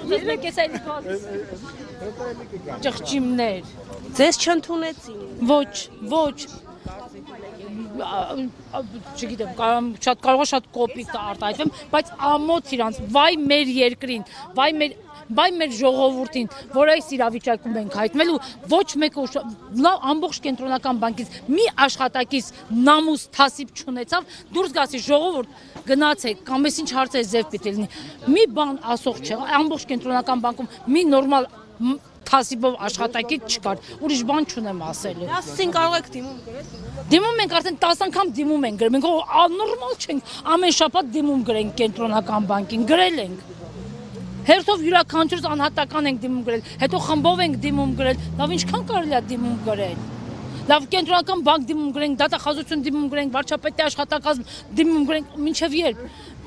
ուզում եք ես այլ ճղճիմներ։ Ձեզ չընդունեցին։ Ոչ։ Չգիտեմ, կարող է շատ կոպիտ արտահայտվեմ, բայց ամոթ իրանց, վայ մեր երկրին, վայ մեր ժողովրդին, որ այս իրավիճակում ենք հայտնվել ու ոչ մեկը ամբողջ կենտրոնական բանկից մի աշխատակից նամուս թասիբ չունեցավ, դուրս գացի ժողովուրդ գնացեք, կամ ինչ հարցեր ձև պիտի լինի։ Մի բան ասող չէ, ամբողջ կենտրոնական բանկում մի նորմալ թասիբով աշխատակից չկար, ուրիշ բան չունեմ ասելու։ Ասեցին կարող եք դիմում գրել։ Դիմում ենք արդեն 10 անգամ դիմում ենք գրել, մենք աննորմալ չենք, ամեն շաբաթ դիմում գրենք կենտրոնական բանկին, գրել ենք։ Հերթով յուրաքանչյուրս անհատական ենք դիմում գրել, հետո խմբով ենք դիմում գրել, լավ ինչքան կարելի է դիմում գրել։ Լավ կենտրոնական բանկ դիմում գրենք, դատախազություն դիմում գրենք, վարչապետի աշխատակազմ դիմում գրենք, մինչև երբ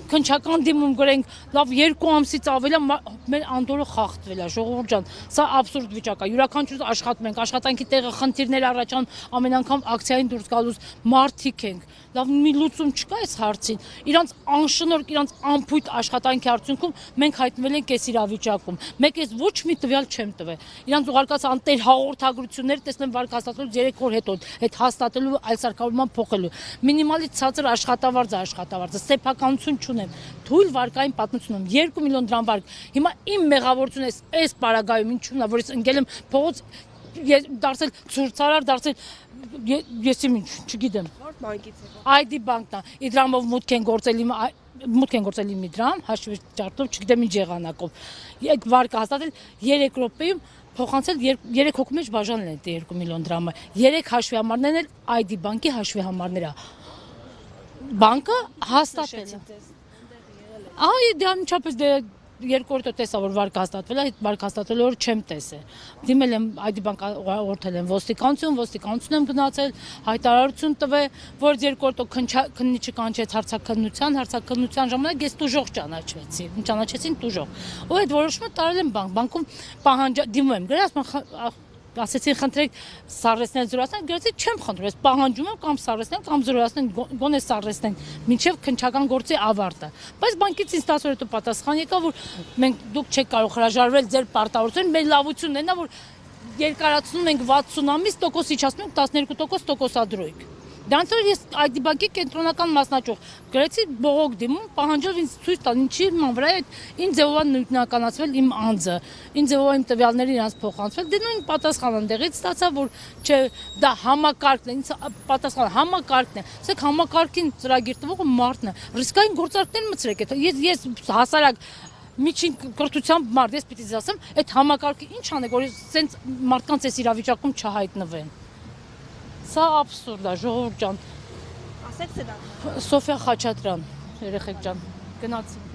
քնչական դիմում գրենք, լավ 2 ամսից ավել է մեր անդորը խախտվել է, ժողովուրդ ջան, սա աբսուրդ վիճակ է, յուրաքանչյուրս աշխատում ենք, աշխատանքի տեղը խնդիրներ առաջան, ամեն անգամ ակցիային դուրս գալուց մարդիկ ենք, լավ մի լուծում չկա այս հարցին, իրանց անշնորհք, իրանց անփույթ աշխատանքի արդյունքում մենք հայտնվել ենք այս իրավիճակում, մեկ ես ոչ մի տվյալ չեմ տվել, իրանց ուղարկած անտեր հաղորդագրություններ տեսնեմ վարկ հաստատելու 3 օր հետո, հետ հաստատելու այլ սարքավորման փոխելու, մինիմալից ցածր աշխատավարձը, սեփականություն չունեմ, թույլ վարկային պատմություն ունեմ, 2 միլիոն դրամ վարկ, հիմա իմ մեղավորությունը այս պարագայում ինչու՞մն է, որ ես ընկել եմ փողոց դարձել ցուրցարար, դարձել ես ինչ, չգիտեմ։ Որ բանկից եք։ ID բանկն է, Իդրամով մուտք են գործել իմ Իդրամ, հաշվի ճարտով, չգիտեմ ինչ եղանակով։ Այդ վարկը հաստատել 3 րոպեում փոխանցել 3 հոգու մեջ բաժանել են 2 միլիոն դրամը։ 3 հաշվի համարներն էլ ID բանկի հաշվի համարներ է։ Բանկը հաստատել է։ Այ դա անչափես երկրորդը տեսա որ վարկ հաստատվել է, այդ վարկ հաստատելու օր չեմ տեսել։ Դիմել եմ ID բանկ օրդել եմ ոստիկանություն եմ գնացել, հայտարարություն տվել, որ երկրորդը քննիչը կանչեց հարցաքննության ժամանակ ես տուժող ճանաչեցին տուժող։ Ու այդ որոշումը տարել եմ բանկում դիմում եմ գրել, ասեցին խնդրեք սառեցնել զրոյացնել, գրեցի չեմ խնդրում, ես պահանջում եմ կամ սառեցնել կամ զրոյացնել, գոնե սառեցնել, մինչև քննչական գործի ավարտը։ Բայց բանկից ինձ 10 օր հետո պատասխան եկավ, որ դուք չեք կարող հրաժարվել ձեր պարտավորությունից, մեր լավությունն է, որ երկարացնում ենք 60 ամիս, տոկոս իջացնում ենք 12% տոկոսադրույք։ Դրանց որ ես ID բանկի կենտրոնական մասնաճյուղ գրեցի բողոք դիմում, պահանջով ինձ ցույց տալ, ինչի վրա է ինչ ձևով նույնականացվել իմ անձը, ինչ ձևով իմ տվյալները իրանց փոխանցվել, դե նույն պատասխանը ընդեղից ստացա, որ չէ, դա համակարգն է, ինձ պատասխանը համակարգն է, ասեք համակարգին ծրագիր տվողը մարդն է, ռիսկային գործարքներ մցրեք, ես հասարակ միջին կրթությամբ մարդ, ես պիտի ասեմ, այդ համակարգը ինչ անեք, որ սենց մարդկանց այս իրավիճակում չհայտնվեն։ Սա աբսուրդ է, ժողովուրդ ջան։ Ասեք սրանք։ Սոֆիա Խաչատրյան, երեխեք ջան, գնացի։